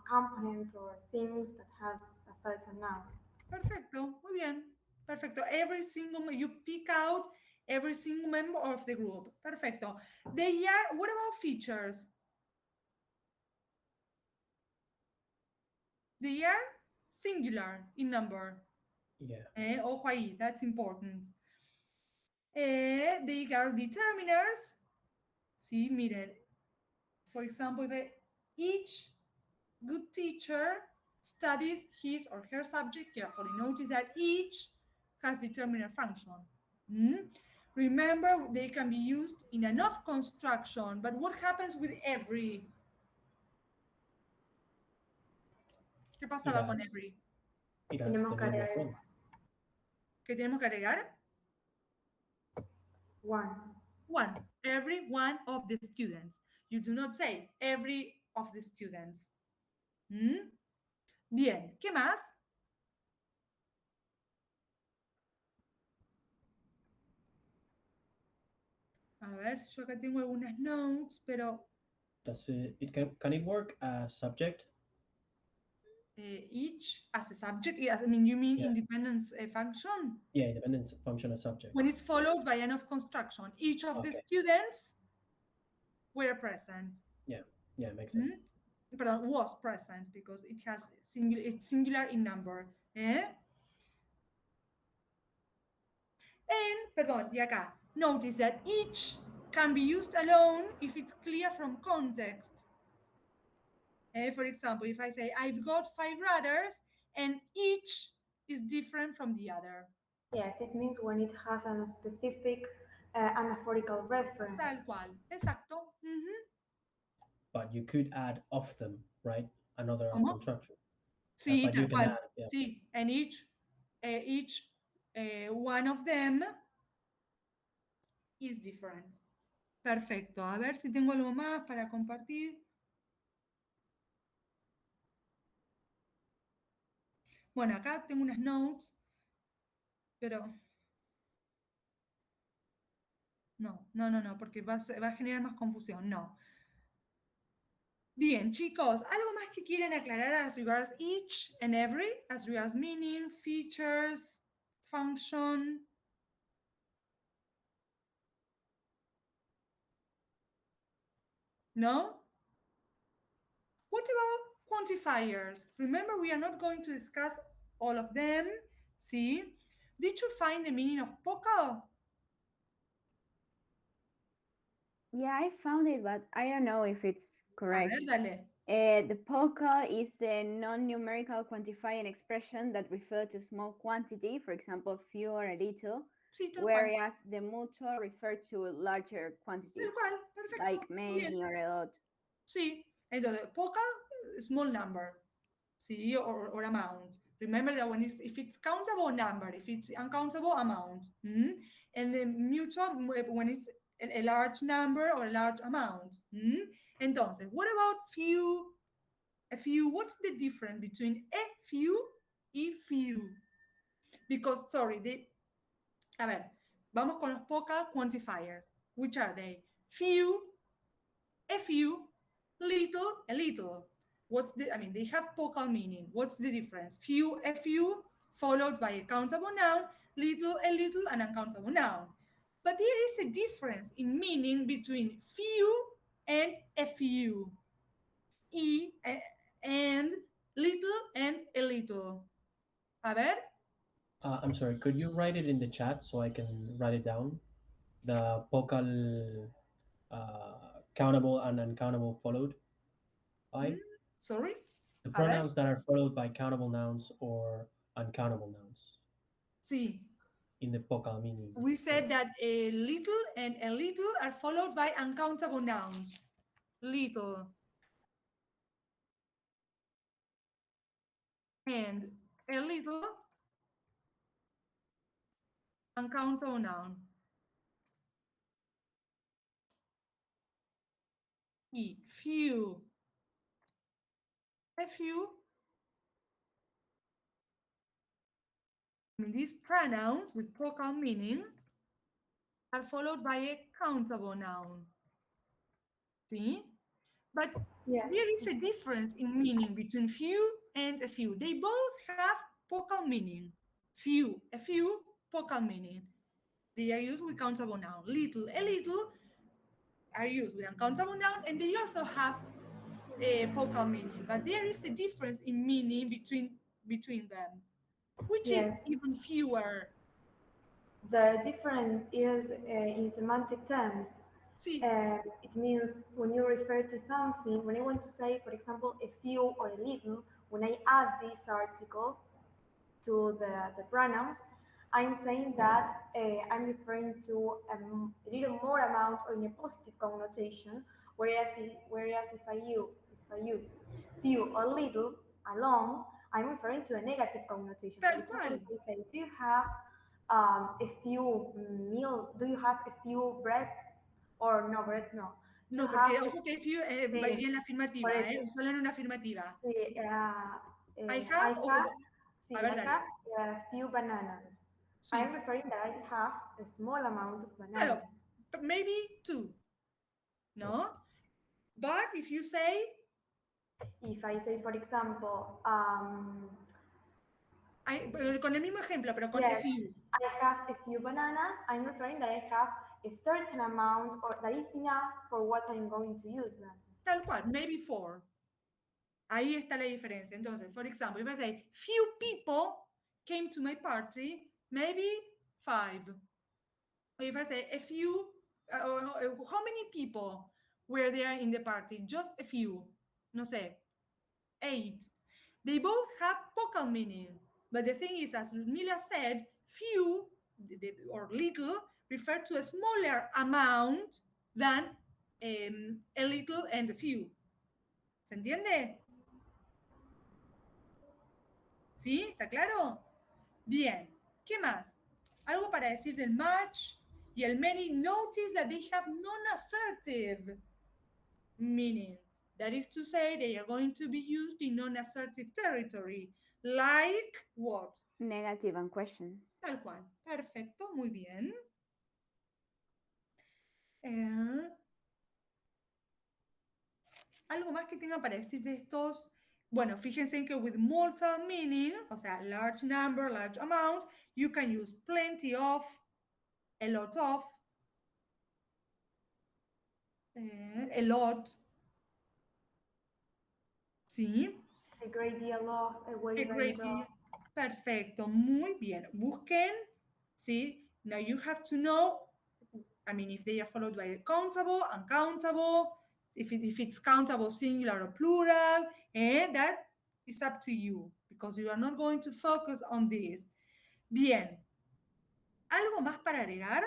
components or things that has a certain noun. Perfecto, muy bien. Perfecto. Every single, you pick out every single member of the group. Perfecto. They are, what about features? They are singular in number. Yeah. Ojo ahí, that's important. They are determiners. Sí, miren. For example, if each good teacher studies his or her subject carefully. Notice that each has determiner function. Mm? Remember, they can be used in an of construction, but what happens with every? ¿Qué It pasaba con has every? it has Tenemos the que meaning of agregar one. ¿Qué tenemos que agregar? one. One. Every one of the students. You do not say every of the students. ¿Mm? Bien, ¿qué más? A ver si yo acá tengo algunas notes, pero Does it can it work as subject? each as a subject. Yes, I mean, you mean Yeah. independence function? Yeah, independence function as subject. When it's followed by an of construction. Each of the Okay. students were present. Yeah. Yeah, makes sense. Hmm? Pardon, was present because it has it's singular in number. And, perdón, y acá, notice that each can be used alone if it's clear from context. For example, if I say, I've got 5 brothers, and each is different from the other. Yes, it means when it has a specific anaphorical reference. Tal cual. Exacto. But you could add of them, right? Another of ¿Cómo? construction. Sí, But you tal can cual. add, yeah. Sí, and each one of them is different. Perfecto. A ver si tengo algo más para compartir. Bueno, acá tengo unas notes, pero no, porque va a generar más confusión. No. Bien, chicos, ¿algo más que quieran aclarar as regards each and every, as regards meaning, features, function? No? What about quantifiers? Remember, we are not going to discuss all of them. See? Did you find the meaning of poco? Yeah, I found it, but I don't know if it's A correct. ver, dale. The POCA is a non-numerical quantifying expression that refers to small quantity, for example, few or a little, Sí, tal cual. whereas the mutual refer to larger quantities, Tal cual, perfecto. like Muy bien. many or a lot. Sí, entonces, poca, small number. Sí, or amount. Remember that when if it's countable number, if it's uncountable amount, and the mutual when it's a large number or a large amount. Entonces, what about few? A few. What's the difference between a few y few? Because sorry, a ver, vamos con los vocal quantifiers. Which are they? Few, a few, little, a little. What's the, I mean, they have vocal meaning. What's the difference? Few, a few, followed by a countable noun, little, a little, and uncountable noun. But there is a difference in meaning between few and a few. And little and a little. A ver, I'm sorry, could you write it in the chat so I can write it down? The vocal countable and uncountable followed by sorry. the A ver, pronouns that are followed by countable nouns or uncountable nouns sí. in the vocal meaning. We said that a little and a little are followed by uncountable nouns. Little and a little uncountable noun. Few. A few. I mean, these pronouns with vocal meaning are followed by a countable noun. See? But Yes. there is a difference in meaning between few and a few. They both have vocal meaning. Few, a few, vocal meaning. They are used with countable noun. Little, a little are used with uncountable noun, and they also have a vocal meaning. But there is a difference in meaning between them, which is Yes. even fewer. The difference is in semantic terms. See, It means when you refer to something, when I want to say, for example, a few or a little, when I add this article to the pronouns, I'm saying that I'm referring to a little more amount or in a positive connotation, whereas if I use few or little alone, I'm referring to a negative connotation. For tal example, cual. if I say, do you have a few meal? Do you have a few breads? Or no, bread no. Do you No, have porque ojo que few va a ir sí, en la por afirmativa, eso. solo en una afirmativa. Sí, I I have, have, a sí, ver, I dale. have a few bananas. I'm Sí, referring that I have a small amount of bananas. claro, maybe two, no? But if you say, If I say, for example, con el mismo ejemplo, pero con a yes, few, I have a few bananas, I'm referring that I have a certain amount or that is enough for what I'm going to use them. tal cual, maybe four. Ahí está la diferencia. Entonces, for example, if I say, few people came to my party, maybe five. Or if I say, a few, how many people were there in the party? Just a few. No sé, 8. They both have vocal meaning. But the thing is, as Ludmila said, few or little refer to a smaller amount than a little and a few. ¿Se entiende? ¿Sí? ¿Está claro? Bien. ¿Qué más? Algo para decir del much y el many. Notice that they have non-assertive meaning. That is to say, they are going to be used in non-assertive territory. Like what? Negative and questions. Tal cual. Perfecto, muy bien. Eh, algo más que tenga para decir de estos. Bueno, fíjense en que with multiple meaning, o sea, large number, large amount, you can use plenty of, a lot of, a lot, ¿sí? A great deal of, a A wide great range deal. of. Perfecto, muy bien. Busquen, ¿sí? Now you have to know, I mean, if they are followed by countable, uncountable, if it's countable, singular or plural, that is up to you because you are not going to focus on this. Bien. ¿Algo más para agregar?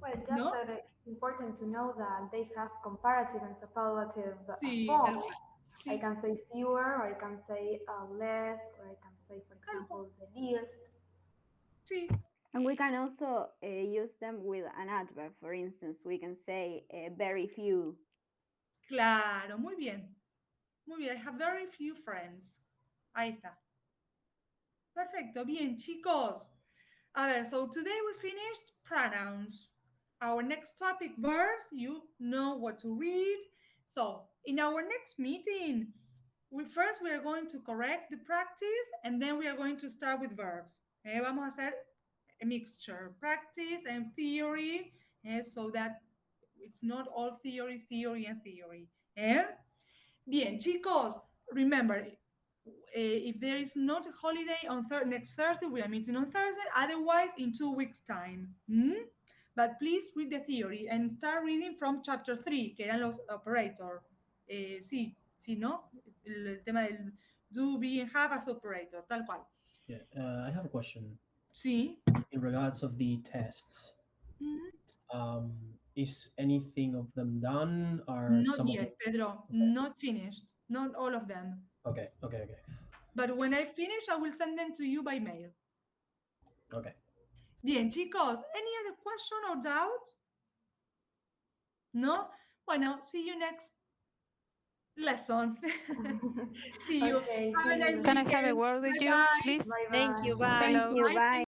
Well, just ¿no? that it's important to know that they have comparative and superlative Sí, tal forms. cual. I Sí, can say fewer, or I can say less, or I can say, for tal cual. example, the least. Sí, And we can also use them with an adverb. For instance, we can say very few. claro, muy bien. Muy bien, I have very few friends. Ahí está. Perfecto, bien, chicos. A ver, so today we finished pronouns. Our next topic, verbs, you know what to read. So, in our next meeting, we are going to correct the practice and then we are going to start with verbs. Vamos a hacer a mixture, practice and theory, so that it's not all theory, theory, and theory. Bien, chicos, remember, if there is not a holiday on next Thursday, we are meeting on Thursday. Otherwise, in 2 weeks' time. But please read the theory and start reading from chapter 3, que eran los operator. Sí, sí, ¿no? El tema del do, be, and have as operator, tal cual. Yeah, I have a question Sí. in regards of the tests. Mhm. Is anything of them done? Are Not some of them? yet, Pedro. Okay, Not finished. Not all of them. okay, okay, okay, But when I finish, I will send them to you by mail. okay. Bien, chicos, any other question or doubt? No? Bueno, see you next lesson. See you. Okay, Have see a nice you. Can I have a weekend. word with Bye you, bye. please? Bye Thank you. bye. Bye. Thank Hello. you. Bye. Bye.